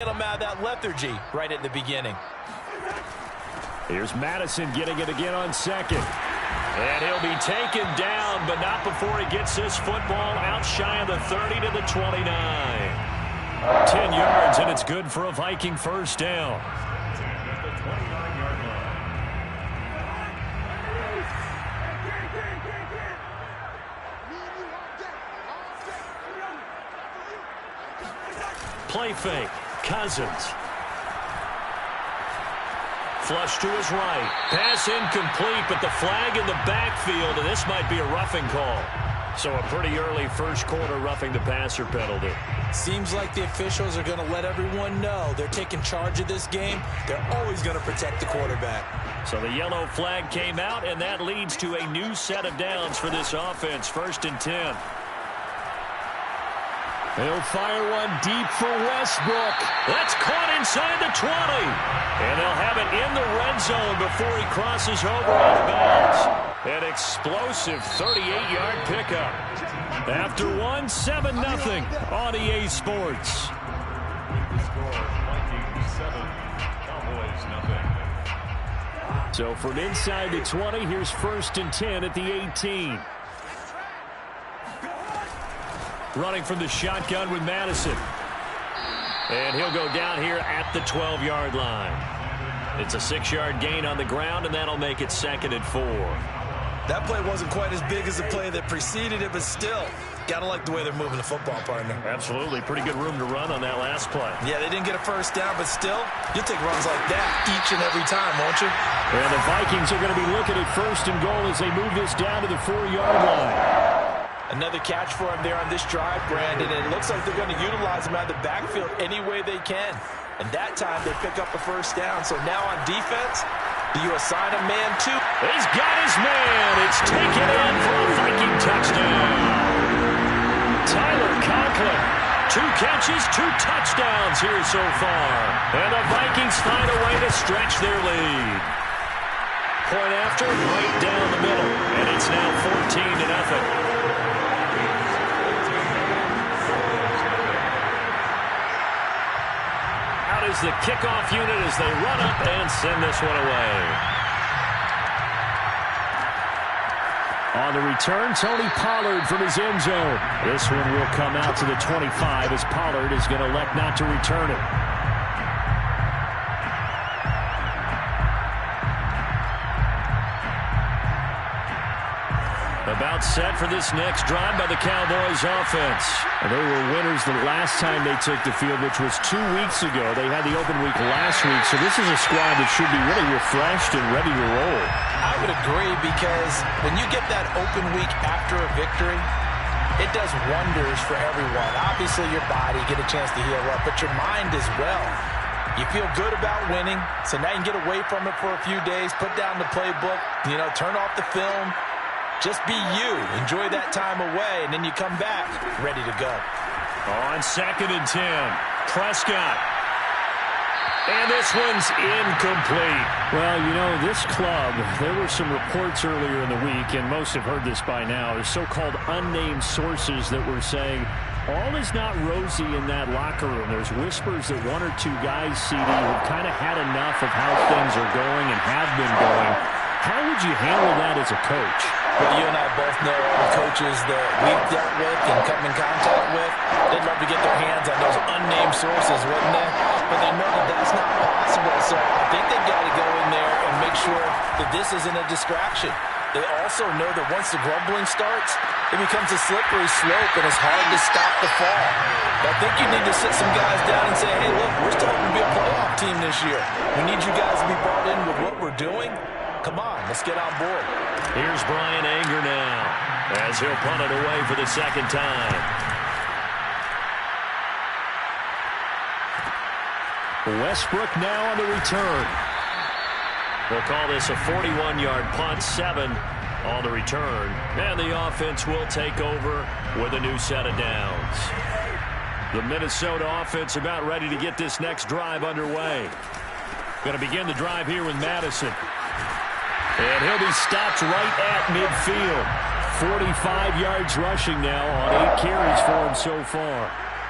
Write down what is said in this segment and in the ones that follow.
Get him out of that lethargy right at the beginning. Here's Madison getting it again on second. And he'll be taken down, but not before he gets this football out shy of the 30 to the 29. 10 yards, and it's good for a Viking first down. Play fake. Cousins. Flush to his right. Pass incomplete, but the flag in the backfield, and this might be a roughing call. So a pretty early first quarter roughing the passer penalty. Seems like the officials are going to let everyone know they're taking charge of this game. They're always going to protect the quarterback. So the yellow flag came out, and that leads to a new set of downs for this offense. 1st and 10. They'll fire one deep for Westbrook. That's caught inside the 20. And they'll have it in the red zone before he crosses over out of bounds. An explosive 38-yard pickup. After one, 7-0 on EA Sports. So from inside the 20, here's 1st and 10 at the 18. Running from the shotgun with Madison. And he'll go down here at the 12-yard line. It's a 6-yard gain on the ground, and that'll make it 2nd and 4. That play wasn't quite as big as the play that preceded it, but still, got to like the way they're moving the football, partner. Absolutely. Pretty good room to run on that last play. Yeah, they didn't get a first down, but still, you'll take runs like that each and every time, won't you? And the Vikings are going to be looking at 1st and goal as they move this down to the 4-yard line. Another catch for him there on this drive, Brandon. And it looks like they're going to utilize him out of the backfield any way they can. And that time they pick up a first down. So now on defense, do you assign a man to? He's got his man. It's taken in for a Viking touchdown. Tyler Conklin. 2 catches, 2 touchdowns here so far. And the Vikings find a way to stretch their lead. Point after, right down the middle. And it's now 14-0. Is the kickoff unit as they run up and send this one away. On the return, Tony Pollard from his end zone. This one will come out to the 25 as Pollard is going to elect not to return it. About set for this next drive by the Cowboys offense. They were winners the last time they took the field, which was 2 weeks ago. They had the open week last week, so this is a squad that should be really refreshed and ready to roll. I would agree, because when you get that open week after a victory, it does wonders for everyone. Obviously, your body, get a chance to heal up, but your mind as well. You feel good about winning, so now you can get away from it for a few days, put down the playbook, turn off the film. Just be you. Enjoy that time away, and then you come back ready to go. On 2nd and 10, Prescott. And this one's incomplete. Well, this club, there were some reports earlier in the week, and most have heard this by now, there's so-called unnamed sources that were saying all is not rosy in that locker room. There's whispers that 1 or 2 guys, CD, have kind of had enough of how things are going and have been going. How would you handle that as a coach? Well, you and I both know all the coaches that we've dealt with and come in contact with. They'd love to get their hands on those unnamed sources, wouldn't they? But they know that that's not possible, so I think they've got to go in there and make sure that this isn't a distraction. They also know that once the grumbling starts, it becomes a slippery slope, and it's hard to stop the fall. But I think you need to sit some guys down and say, hey, look, we're still going to be a playoff team this year. We need you guys to be brought in with what we're doing. Come on, let's get on board. Here's Brian Anger now as he'll punt it away for the 2nd time. Westbrook now on the return. We'll call this a 41-yard punt, 7 on the return. And the offense will take over with a new set of downs. The Minnesota offense about ready to get this next drive underway. Going to begin the drive here with Madison. And he'll be stopped right at midfield. 45 yards rushing now on 8 carries for him so far.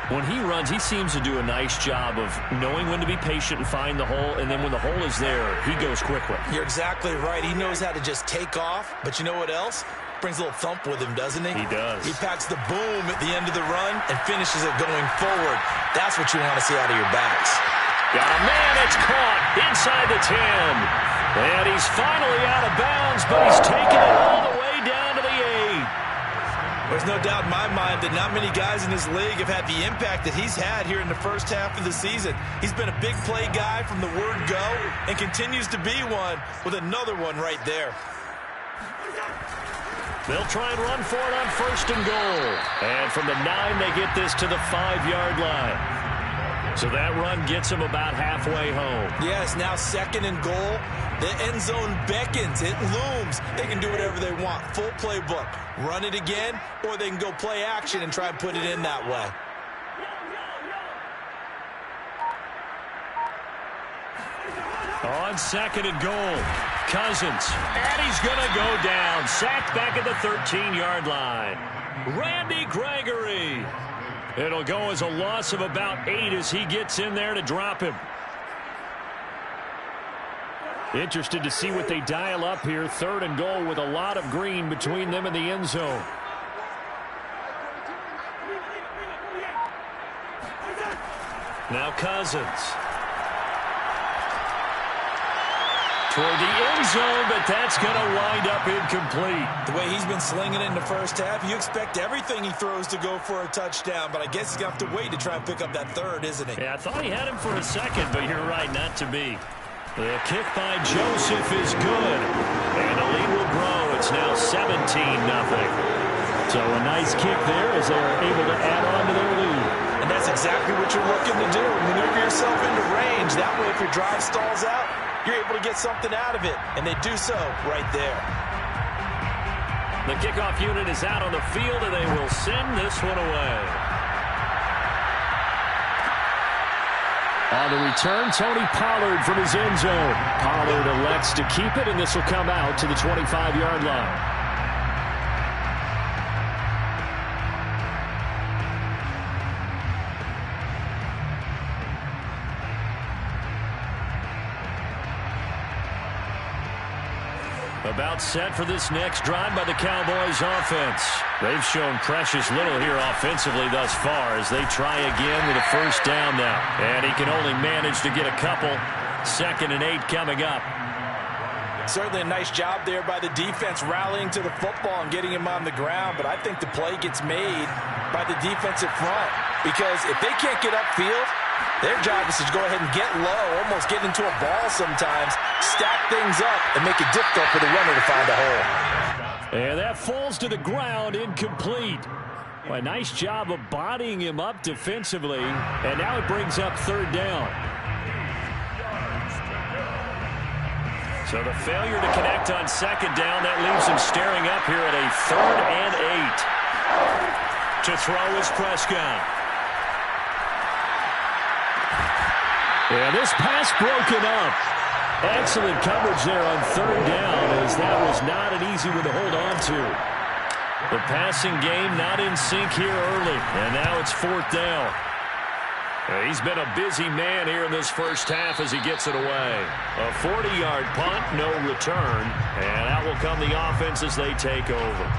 When he runs, he seems to do a nice job of knowing when to be patient and find the hole, and then when the hole is there, he goes quickly. You're exactly right. He knows how to just take off, but you know what else? Brings a little thump with him, doesn't he? He does. He packs the boom at the end of the run and finishes it going forward. That's what you want to see out of your backs. Got a man, it's caught inside the 10. And he's finally out of bounds, but he's taken it all the way down to the 8. There's no doubt in my mind that not many guys in this league have had the impact that he's had here in the first half of the season. He's been a big play guy from the word go and continues to be one with another one right there. They'll try and run for it on 1st and goal. And from the 9, they get this to the 5-yard line. So that run gets them about halfway home. Yes, now 2nd and goal. The end zone beckons. It looms. They can do whatever they want. Full playbook. Run it again, or they can go play action and try and put it in that way. On 2nd and goal, Cousins. And he's going to go down. Sacked back at the 13-yard line. Randy Gregory. It'll go as a loss of about 8 as he gets in there to drop him. Interested to see what they dial up here. 3rd and goal with a lot of green between them and the end zone. Now Cousins. Toward the end zone, but that's going to wind up incomplete. The way he's been slinging it in the first half, you expect everything he throws to go for a touchdown, but I guess he's going to have to wait to try and pick up that 3rd, isn't he? Yeah, I thought he had him for a second, but you're right, not to be. The kick by Joseph is good, and the lead will grow. It's now 17-0. So a nice kick there as they're able to add on to their lead. And that's exactly what you're looking to do. Maneuver yourself into range. That way, if your drive stalls out, you're able to get something out of it, and they do so right there. The kickoff unit is out on the field, and they will send this one away. On the return, Tony Pollard from his end zone. Pollard elects to keep it, and this will come out to the 25-yard line. About set for this next drive by the Cowboys offense. They've shown precious little here offensively thus far as they try again with a 1st down now. And he can only manage to get a couple. 2nd and 8 coming up. Certainly a nice job there by the defense rallying to the football and getting him on the ground. But I think the play gets made by the defensive front. Because if they can't get upfield, their job is to go ahead and get low, almost get into a ball sometimes, stack things up, and make it difficult for the runner to find a hole. And that falls to the ground, incomplete. Well, a nice job of bodying him up defensively, and now it brings up 3rd down. So the failure to connect on 2nd down, that leaves him staring up here at a 3rd and 8. To throw is Prescott. And this pass broken up. Excellent coverage there on 3rd down, as that was not an easy one to hold on to. The passing game not in sync here early, and now it's 4th down. He's been a busy man here in this first half as he gets it away. A 40-yard punt, no return, and out will come the offense as they take over.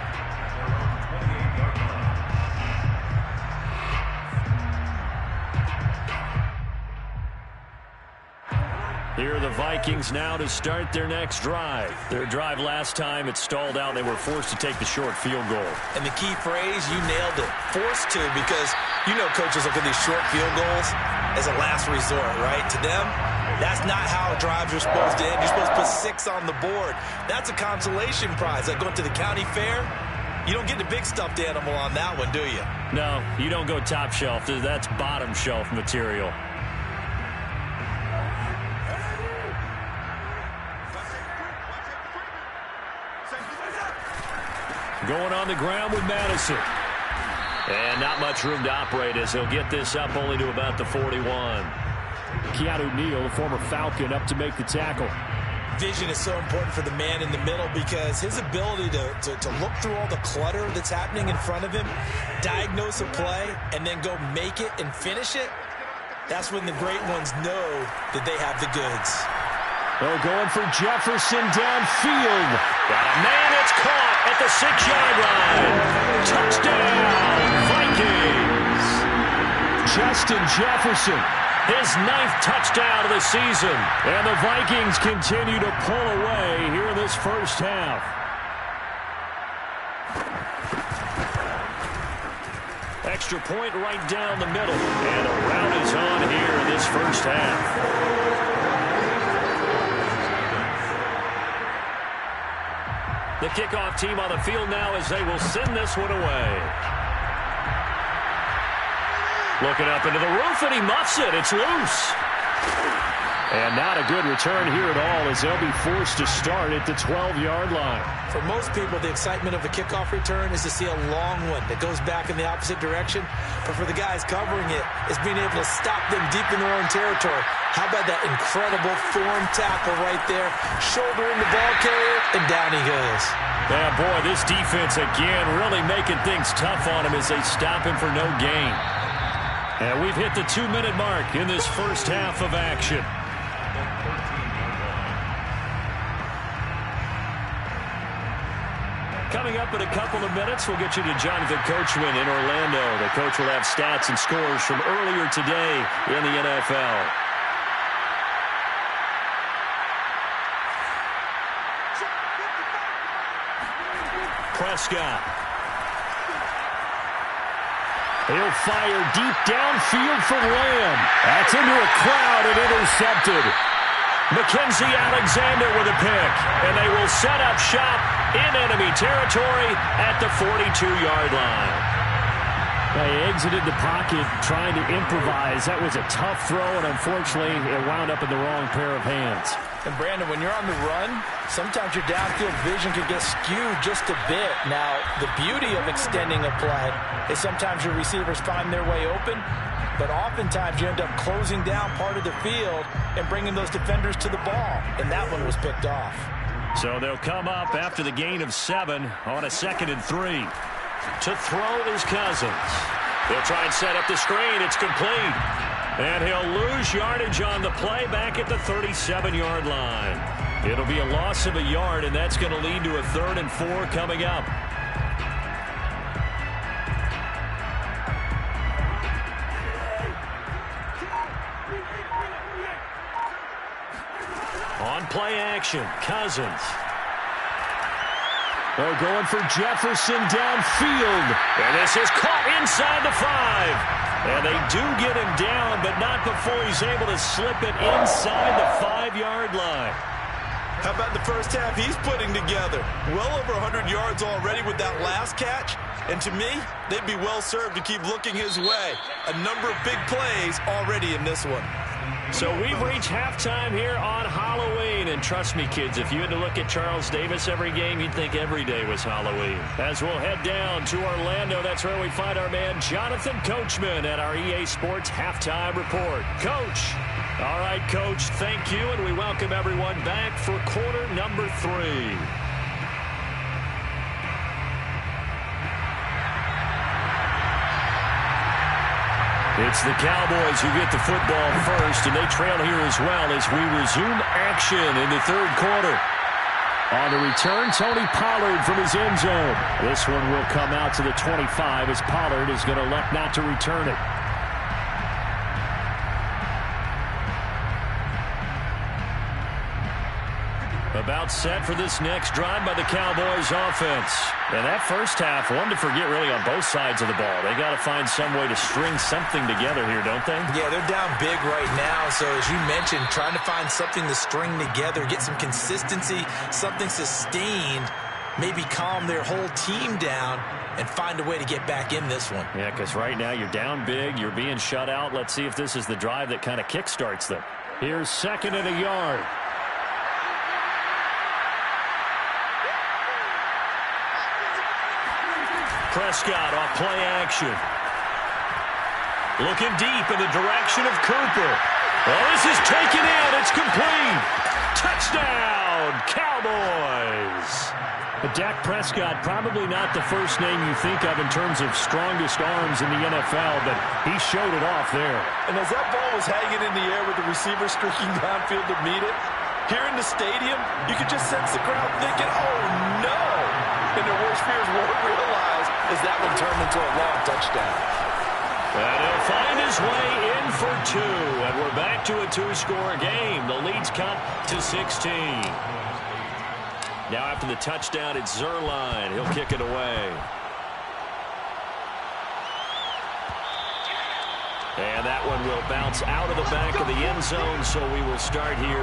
Here are the Vikings now to start their next drive. Their drive last time, it stalled out. They were forced to take the short field goal. And the key phrase, you nailed it. Forced to, because you know coaches look at these short field goals as a last resort, right? To them, that's not how drives are supposed to end. You're supposed to put 6 on the board. That's a consolation prize. Like going to the county fair, you don't get the big stuffed animal on that one, do you? No, you don't go top shelf. That's bottom shelf material. Going on the ground with Madison. And not much room to operate as he'll get this up only to about the 41. Keanu Neal, the former Falcon, up to make the tackle. vision is so important for the man in the middle because his ability to look through all the clutter that's happening in front of him, diagnose a play, and then go make it and finish it, that's when the great ones know that they have the goods. Oh, going for Jefferson downfield. Got a man that's caught at the 6-yard line. Touchdown, Vikings. Justin Jefferson, his 9th touchdown of the season. And the Vikings continue to pull away here in this first half. Extra point right down the middle. And a rout is on here in this first half. The kickoff team on the field now as they will send this one away. Looking up into the roof, and he muffs it. It's loose. And not a good return here at all as they'll be forced to start at the 12-yard line. For most people, the excitement of a kickoff return is to see a long one that goes back in the opposite direction. But for the guys covering it, it's being able to stop them deep in their own territory. How about that incredible form tackle right there? Shouldering the ball carrier, and down he goes. Yeah, boy, this defense again really making things tough on him as they stop him for no gain. And we've hit the 2-minute mark in this first half of action. Coming up in a couple of minutes, we'll get you to Jonathan Coachman in Orlando. The coach will have stats and scores from earlier today in the NFL. Prescott. He'll fire deep downfield for Lamb. That's into a crowd and intercepted. Mackenzie Alexander with a pick. And they will set up shop in enemy territory at the 42-yard line. They exited the pocket trying to improvise. That was a tough throw, and unfortunately, it wound up in the wrong pair of hands. And, Brandon, when you're on the run, sometimes your downfield vision can get skewed just a bit. Now, the beauty of extending a play is sometimes your receivers find their way open, but oftentimes you end up closing down part of the field and bringing those defenders to the ball, and that one was picked off. So they'll come up after the gain of 7 on a 2nd and 3. To throw is Cousins. He'll try and set up the screen. It's complete. And he'll lose yardage on the play back at the 37-yard line. It'll be a loss of a yard, and that's going to lead to a 3rd and 4 coming up. On play action, Cousins. They're going for Jefferson downfield. And this is caught inside the 5. And they do get him down, but not before he's able to slip it inside the 5-yard line. How about the first half he's putting together? Well over 100 yards already with that last catch. And to me, they'd be well served to keep looking his way. A number of big plays already in this one. So we've reached halftime here on Halloween. And trust me, kids, if you had to look at Charles Davis every game, you'd think every day was Halloween. As we'll head down to Orlando, that's where we find our man Jonathan Coachman at our EA Sports Halftime Report. Coach. All right, Coach, thank you, and we welcome everyone back for quarter number 3. It's the Cowboys who get the football first, and they trail here as well as we resume action in the 3rd quarter. On the return, Tony Pollard from his end zone. This one will come out to the 25 as Pollard is going to elect not to return it. About set for this next drive by the Cowboys offense. And that first half, one to forget really on both sides of the ball. They got to find some way to string something together here, don't they? Yeah, they're down big right now. So as you mentioned, trying to find something to string together, get some consistency, something sustained, maybe calm their whole team down and find a way to get back in this one. Yeah, because right now you're down big, you're being shut out. Let's see if this is the drive that kind of kickstarts them. Here's 2nd and a yard. Prescott off play action. Looking deep in the direction of Cooper. Oh, this is taken in. It's complete. Touchdown, Cowboys. But Dak Prescott, probably not the first name you think of in terms of strongest arms in the NFL, but he showed it off there. And as that ball was hanging in the air with the receiver streaking downfield to meet it, here in the stadium, you could just sense the crowd thinking, oh, no. And their worst fears won't realize as that one turned into a long touchdown. And he'll find his way in for two. And we're back to a two-score game. The lead's cut to 16. Now after the touchdown, it's Zerline. He'll kick it away. And that one will bounce out of the back of the end zone, so we will start here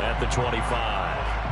at the 25.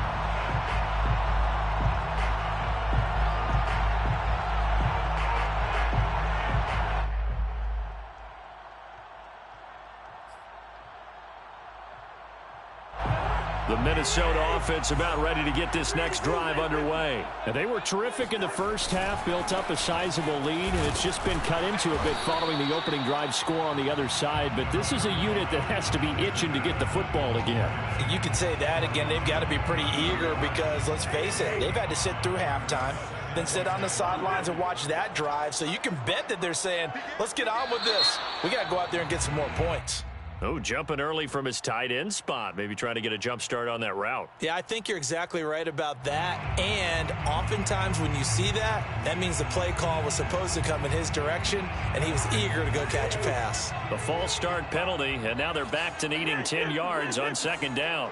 The Minnesota offense about ready to get this next drive underway. Now, they were terrific in the first half, built up a sizable lead, and it's just been cut into a bit following the opening drive score on the other side. But this is a unit that has to be itching to get the football again. You could say that again. They've got to be pretty eager because, let's face it, they've had to sit through halftime, then sit on the sidelines and watch that drive. So you can bet that they're saying, let's get on with this. We got to go out there and get some more points. Oh, jumping early from his tight end spot. Maybe trying to get a jump start on that route. Yeah, I think you're exactly right about that. And oftentimes when you see that, that means the play call was supposed to come in his direction, and he was eager to go catch a pass. The false start penalty, and now they're back to needing 10 yards on second down.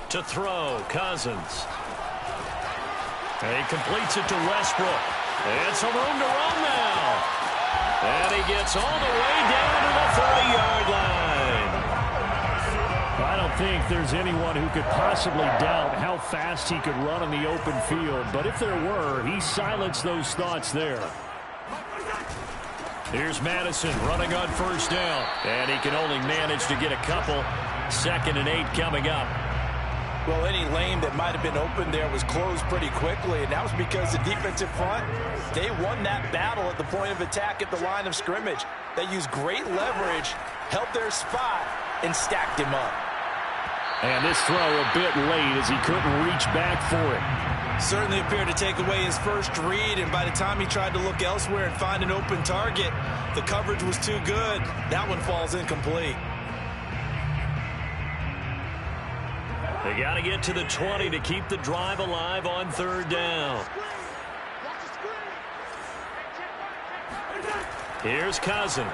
To throw, Cousins. And he completes it to Westbrook. And some room to run now. And he gets all the way down to the 30-yard line. I don't think there's anyone who could possibly doubt how fast he could run in the open field. But if there were, he silenced those thoughts there. Here's Madison running on first down. And he can only manage to get a couple. 2nd and 8 coming up. Well, any lane that might have been open there was closed pretty quickly, and that was because the defensive front, they won that battle at the point of attack at the line of scrimmage. They used great leverage, held their spot, and stacked him up. And this throw a bit late as he couldn't reach back for it. Certainly appeared to take away his first read, and by the time he tried to look elsewhere and find an open target, the coverage was too good. That one falls incomplete. They got to get to the 20 to keep the drive alive on third down. Here's Cousins.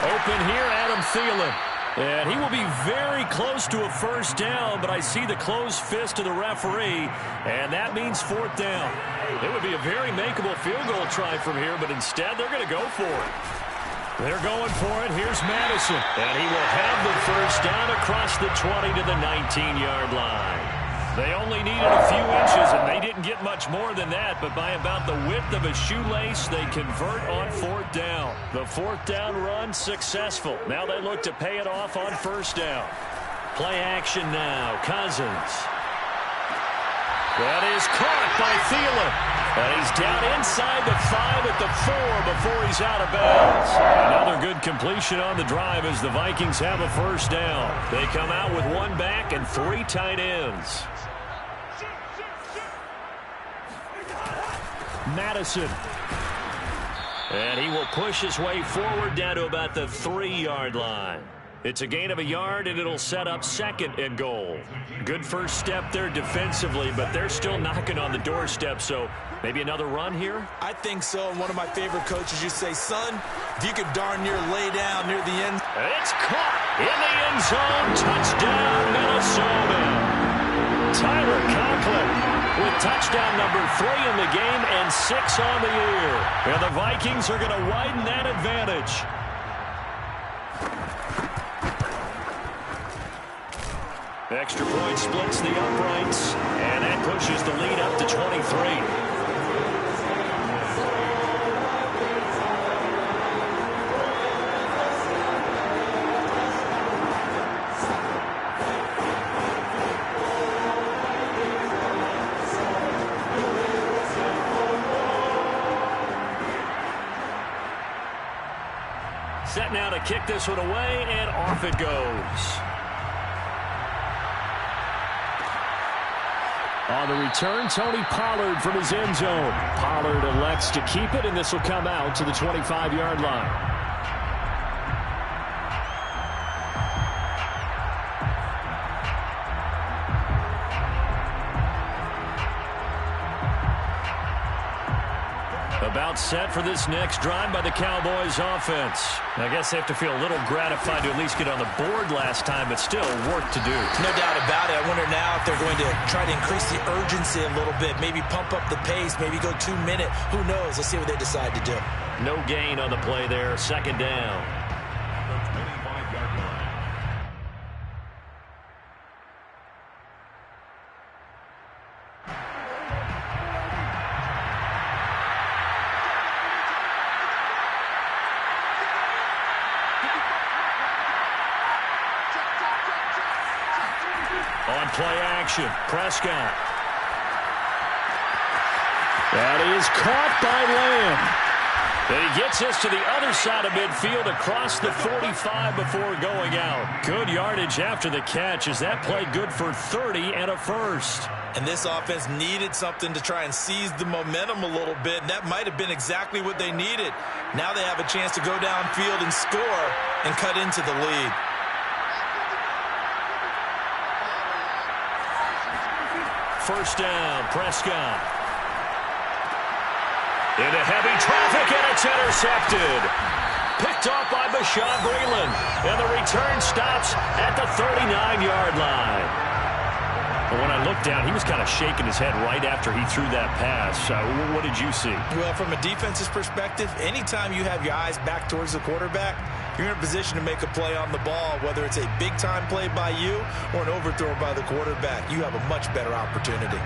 Open here, Adam Thielen. And he will be very close to a first down, but I see the closed fist of the referee, and that means 4th down. It would be a very makeable field goal try from here, but instead they're going to go for it. They're going for it. Here's Madison. And he will have the first down across the 20 to the 19-yard line. They only needed a few inches, and they didn't get much more than that. But by about the width of a shoelace, they convert on 4th down. The 4th down run successful. Now they look to pay it off on first down. Play action now. Cousins. That is caught by Thielen. And he's down inside the 5 at the 4 before he's out of bounds. Another good completion on the drive as the Vikings have a first down. They come out with 1 back and 3 tight ends. Madison. And he will push his way forward down to about the 3-yard line. It's a gain of a yard, and it'll set up 2nd and goal. Good first step there defensively, but they're still knocking on the doorstep, so maybe another run here? I think so. And one of my favorite coaches, you say, son, if you could darn near lay down near the end. It's caught in the end zone. Touchdown, Minnesota. Tyler Conklin with touchdown number 3 in the game and 6 on the year. And the Vikings are going to widen that advantage. Extra point splits the uprights, and that pushes the lead up to 23. Set now to kick this one away, and off it goes. On the return, Tony Pollard from his end zone. Pollard elects to keep it, and this will come out to the 25-yard line. About set for this next drive by the Cowboys offense. I guess they have to feel a little gratified to at least get on the board last time, but still work to do. No doubt about it. I wonder now if they're going to try to increase the urgency a little bit, maybe pump up the pace, maybe go 2 minute. Who knows? Let's see what they decide to do. No gain on the play there. Second down. On play action, Prescott. That is caught by Lamb. And he gets us to the other side of midfield across the 45 before going out. Good yardage after the catch. Is that play good for 30 and a first? And this offense needed something to try and seize the momentum a little bit, and that might have been exactly what they needed. Now they have a chance to go downfield and score and cut into the lead. First down, Prescott. Into heavy traffic, and it's intercepted. Picked off by Bashaud Breeland. And the return stops at the 39-yard line. But when I looked down, he was kind of shaking his head right after he threw that pass. What did you see? Well, from a defense's perspective, anytime you have your eyes back towards the quarterback, you're in a position to make a play on the ball, whether it's a big-time play by you or an overthrow by the quarterback. You have a much better opportunity.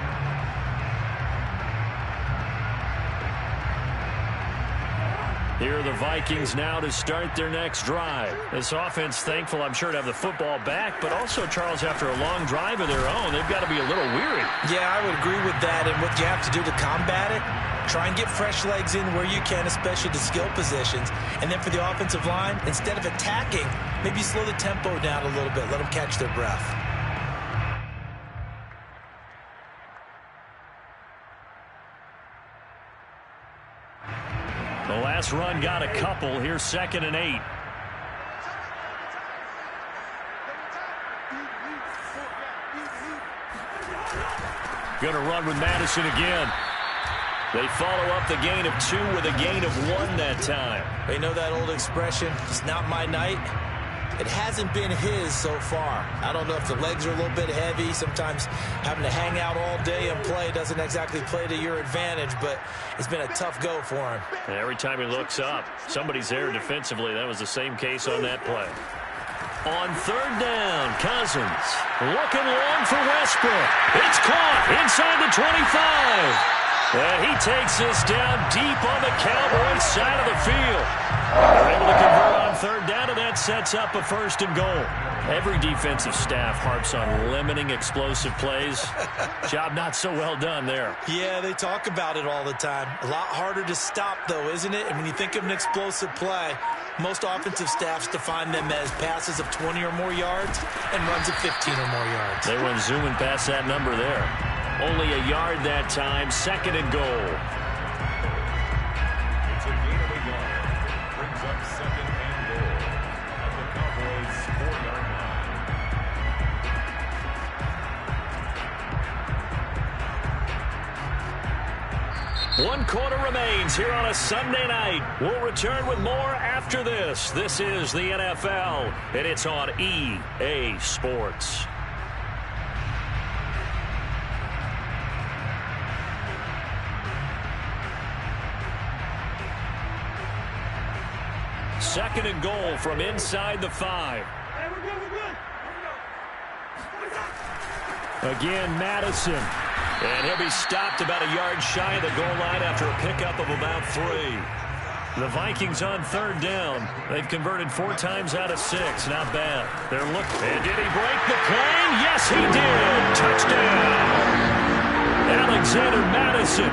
Here are the Vikings now to start their next drive. This offense, thankful, I'm sure, to have the football back, but also, Charles, after a long drive of their own, they've got to be a little weary. Yeah, I would agree with that, and what you have to do to combat it, try and get fresh legs in where you can, especially the skill positions. And then for the offensive line, instead of attacking, maybe slow the tempo down a little bit, let them catch their breath. The last run got a couple. Here's 2nd and 8. Going to run with Madison again. They follow up the gain of 2 with a gain of 1 that time. They know that old expression, it's not my night. It hasn't been his so far. I don't know if the legs are a little bit heavy. Sometimes having to hang out all day and play doesn't exactly play to your advantage, but it's been a tough go for him. And every time he looks up, somebody's there defensively. That was the same case on that play. On 3rd down, Cousins looking long for Westbrook. It's caught inside the 25. And he takes this down deep on the Cowboys side of the field. They're able to convert on 3rd down, and that sets up a 1st and goal. Every defensive staff harps on limiting explosive plays. Job not so well done there. Yeah, they talk about it all the time. A lot harder to stop, though, isn't it? And when you think of an explosive play, most offensive staffs define them as passes of 20 or more yards and runs of 15 or more yards. They went zooming past that number there. Only a yard that time, 2nd and goal. It's a gain of a yard. Brings up 2nd and goal at the Cowboys' 4-yard line. 1 quarter remains here on a Sunday night. We'll return with more after this. This is the NFL, and it's on EA Sports. Second and goal from inside the 5. Again, Madison. And he'll be stopped about a yard shy of the goal line after a pickup of about 3. The Vikings on 3rd down. They've converted 4 times out of 6. Not bad. They're looking. And did he break the plane? Yes, he did. Touchdown. Alexander Madison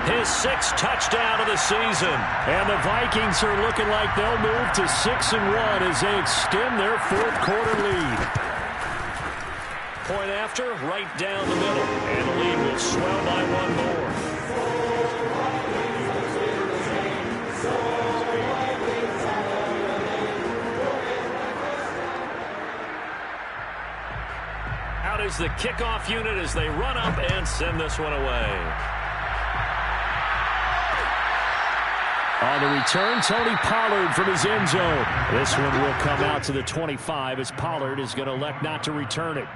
His 6th touchdown of the season. And the Vikings are looking like they'll move to 6-1 as they extend their 4th quarter lead. Point after, right down the middle. And the lead will swell by 1 more. Out is the kickoff unit as they run up and send this one away. On the return, Tony Pollard from his end zone. This one will come out to the 25 as Pollard is going to elect not to return it.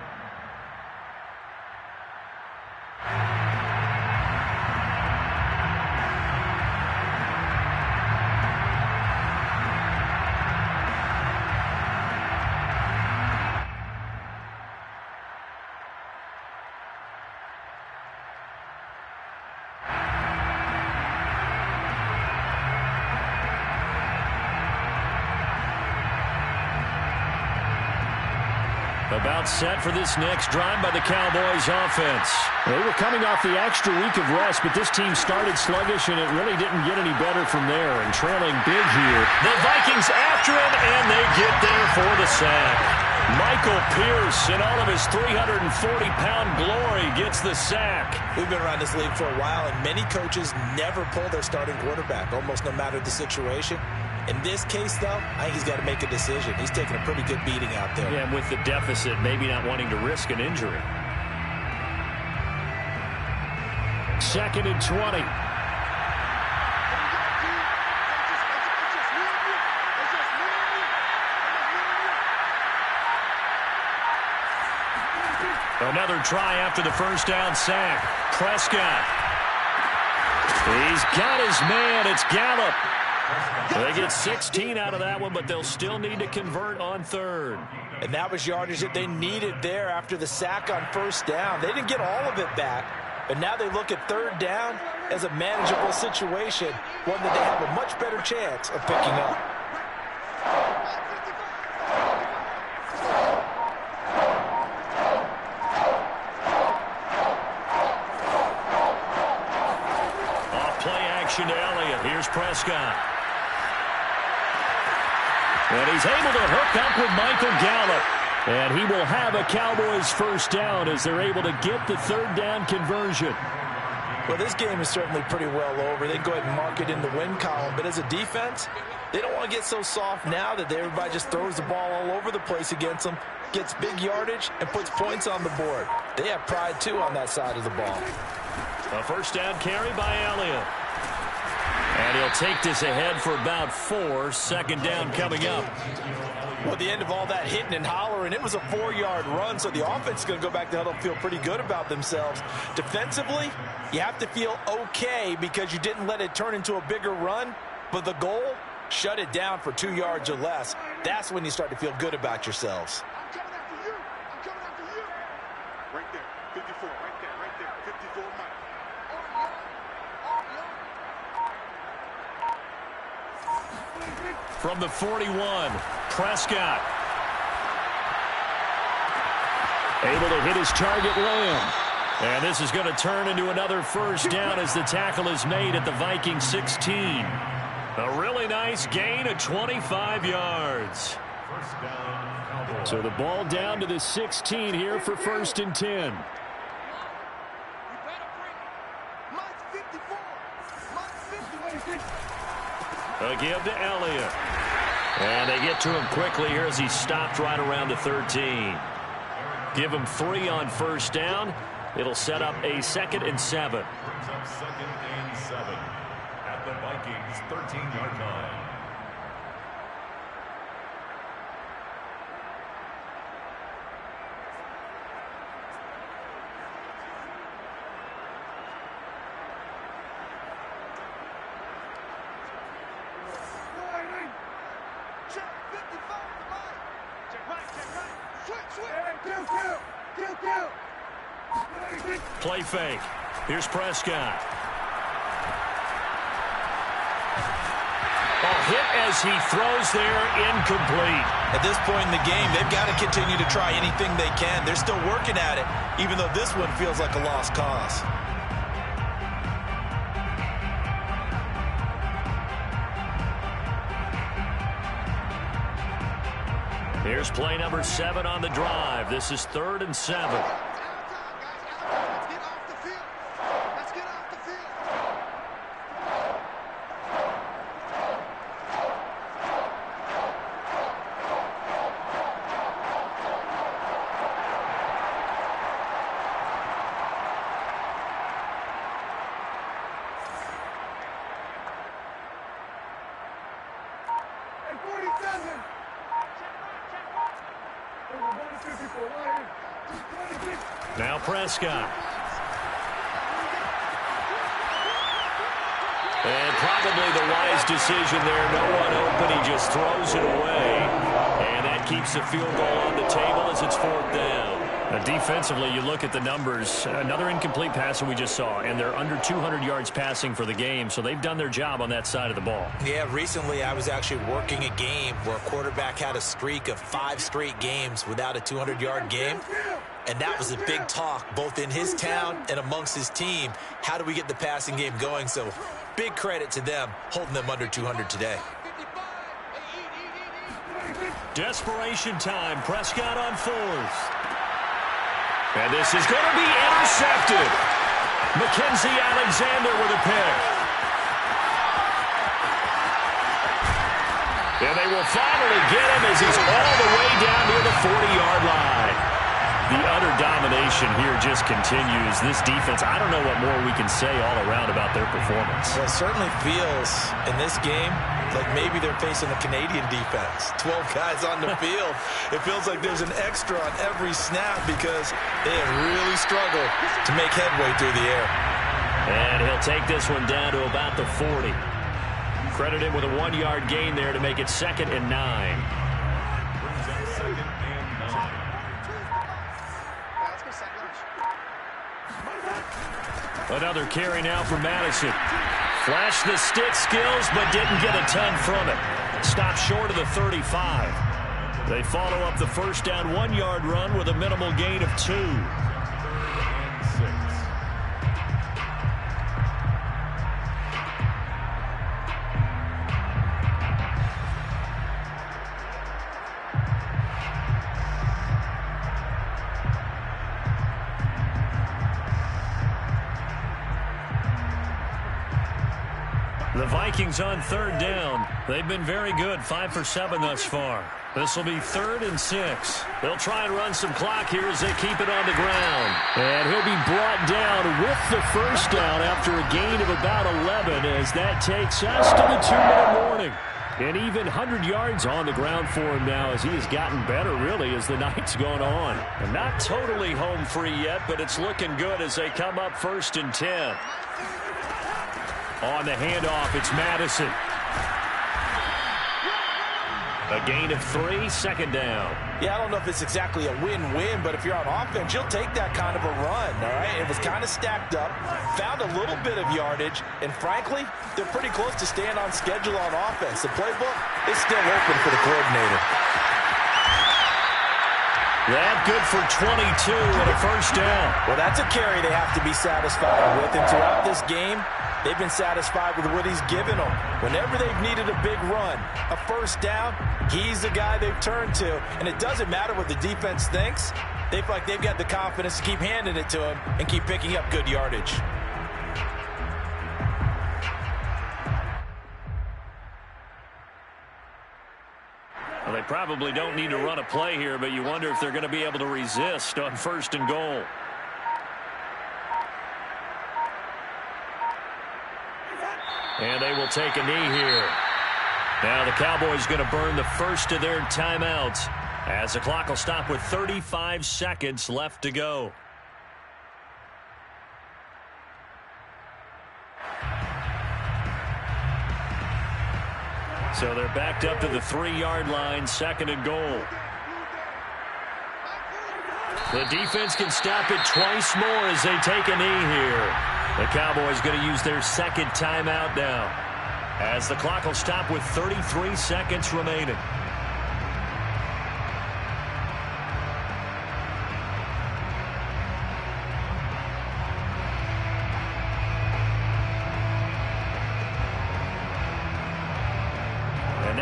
About set for this next drive by the Cowboys offense. They were coming off the extra week of rest, but this team started sluggish, and it really didn't get any better from there. And trailing big here. The Vikings after him, and they get there for the sack. Michael Pierce, in all of his 340-pound glory, gets the sack. We've been around this league for a while, and many coaches never pull their starting quarterback, almost no matter the situation. In this case, though, I think he's got to make a decision. He's taking a pretty good beating out there. Yeah, and with the deficit, maybe not wanting to risk an injury. 2nd and 20. Another try after the first down sack. Prescott. He's got his man. It's Gallup. They get 16 out of that one, but they'll still need to convert on 3rd. And that was yardage that they needed there after the sack on 1st down. They didn't get all of it back, but now they look at 3rd down as a manageable situation, one that they have a much better chance of picking up. Off play action to Elliott. Here's Prescott. And he's able to hook up with Michael Gallup. And he will have a Cowboys 1st down as they're able to get the 3rd down conversion. Well, this game is certainly pretty well over. They can go ahead and mark it in the win column. But as a defense, they don't want to get so soft now that everybody just throws the ball all over the place against them, gets big yardage, and puts points on the board. They have pride, too, on that side of the ball. A 1st down carry by Elliott. And he'll take this ahead for about 4. 2nd down coming up. Well, at the end of all that hitting and hollering, it was a 4-yard run, so the offense is going to go back to huddle and feel pretty good about themselves. Defensively, you have to feel okay because you didn't let it turn into a bigger run, but the goal, shut it down for 2 yards or less. That's when you start to feel good about yourselves. I'm coming after you. I'm coming after you. Right there. 54. Right there. Right there. 54 Mike. From the 41, Prescott. Able to hit his target, Lamb. And this is going to turn into another 1st down as the tackle is made at the Vikings 16. A really nice gain of 25 yards. First down, Cowboys. So the ball down to the 16 here for 1st and 10. A give to Elliott. And they get to him quickly here as he stopped right around the 13. Give him 3 on 1st down. It'll set up a 2nd and 7. Brings up 2nd and 7 at the Vikings 13-yard line. Play fake. Here's Prescott. A hit as he throws there, incomplete. At this point in the game, they've got to continue to try anything they can. They're still working at it, even though this one feels like a lost cause. Here's play number 7 on the drive. This is 3rd and 7. Now Prescott. And probably the wise decision there. No one open. He just throws it away. And that keeps the field goal on the table as it's 4th down. Now, defensively, you look at the numbers. Another incomplete pass that we just saw, and they're under 200 yards passing for the game, so they've done their job on that side of the ball. Yeah, recently I was actually working a game where a quarterback had a streak of 5 straight games without a 200-yard game, and that was a big talk both in his town and amongst his team. How do we get the passing game going? So big credit to them holding them under 200 today. Desperation time. Prescott on 4th. And this is going to be intercepted. Mackenzie Alexander with a pick. And they will finally get him as he's all the way down near the 40-yard line. The utter domination here just continues. This defense, I don't know what more we can say all around about their performance. Well, it certainly feels in this game like maybe they're facing a Canadian defense. 12 guys on the field. It feels like there's an extra on every snap because they have really struggled to make headway through the air. And he'll take this one down to about the 40. Credit him with a 1-yard gain there to make it 2nd and 9. Brings up 2nd and 9. Another carry now for Madison. Flashed the stick skills, but didn't get a ton from it. Stopped short of the 35. They follow up the first down 1-yard run with a minimal gain of 2. And 6. The Vikings on 3rd down. They've been very good, 5 for 7 thus far. This will be 3rd and 6. They'll try and run some clock here as they keep it on the ground. And he'll be brought down with the first down after a gain of about 11 as that takes us to the 2-minute warning. And even 100 yards on the ground for him now as he has gotten better, really, as the night's gone on. And not totally home free yet, but it's looking good as they come up 1st and 10. On the handoff, it's Madison. A gain of 3, 2nd down. Yeah, I don't know if it's exactly a win-win, but if you're on offense, you'll take that kind of a run, all right? It was kind of stacked up, found a little bit of yardage, and frankly, they're pretty close to staying on schedule on offense. The playbook is still open for the coordinator. That good for 22 and a first down. Well, that's a carry they have to be satisfied with, and throughout this game, they've been satisfied with what he's given them. Whenever they've needed a big run, a first down, he's the guy they've turned to. And it doesn't matter what the defense thinks. They feel like they've got the confidence to keep handing it to him and keep picking up good yardage. Well, they probably don't need to run a play here, but you wonder if they're going to be able to resist on 1st and goal. And they will take a knee here. Now the Cowboys going to burn the first of their timeouts as the clock will stop with 35 seconds left to go. So they're backed up to the 3-yard line, 2nd and goal. The defense can stop it twice more as they take a knee here. The Cowboys going to use their 2nd timeout now as the clock will stop with 33 seconds remaining.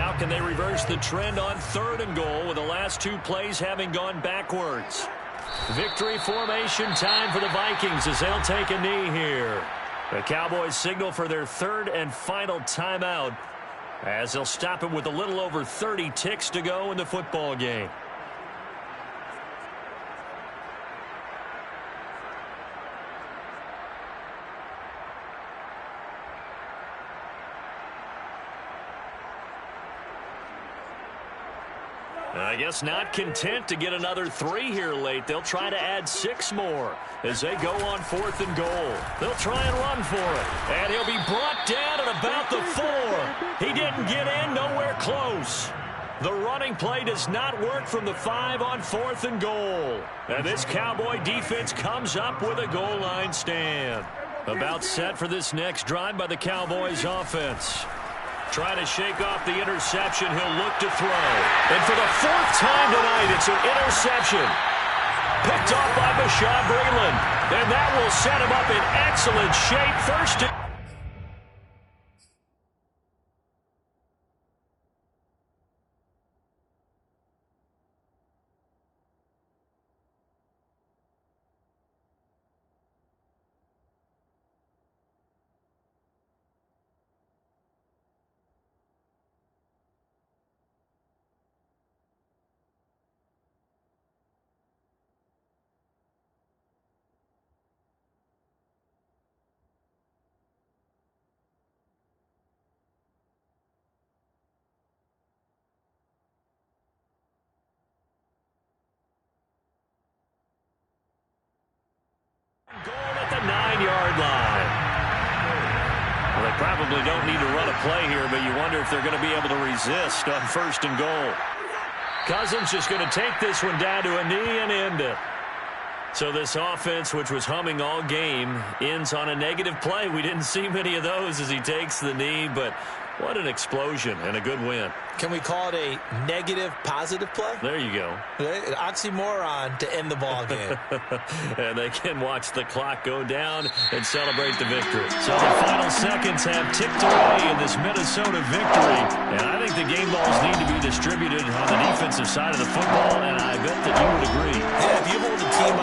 Now can they reverse the trend on 3rd and goal with the last 2 plays having gone backwards? Victory formation time for the Vikings as they'll take a knee here. The Cowboys signal for their 3rd and final timeout as they'll stop it with a little over 30 ticks to go in the football game. I guess not content to get another 3 here late. They'll try to add 6 more as they go on 4th and goal. They'll try and run for it. And he'll be brought down at about the 4. He didn't get in, nowhere close. The running play does not work from the 5 on 4th and goal. And this Cowboy defense comes up with a goal line stand. About set for this next drive by the Cowboys offense. Trying to shake off the interception. He'll look to throw. And for the 4th time tonight, it's an interception. Picked off by Bashaud Breeland. And that will set him up in excellent shape. First and goal at the 9-yard line. Well, they probably don't need to run a play here, but you wonder if they're going to be able to resist on 1st and goal. Cousins just going to take this one down to a knee and end it. So this offense, which was humming all game, ends on a negative play. We didn't see many of those as he takes the knee, but what an explosion and a good win. Can we call it a negative positive play? There you go. An oxymoron to end the ball game. And they can watch the clock go down and celebrate the victory. So the final seconds have ticked away in this Minnesota victory. And I think the game balls need to be distributed on the defensive side of the football, and I bet that you would agree. Yeah, if you hold a team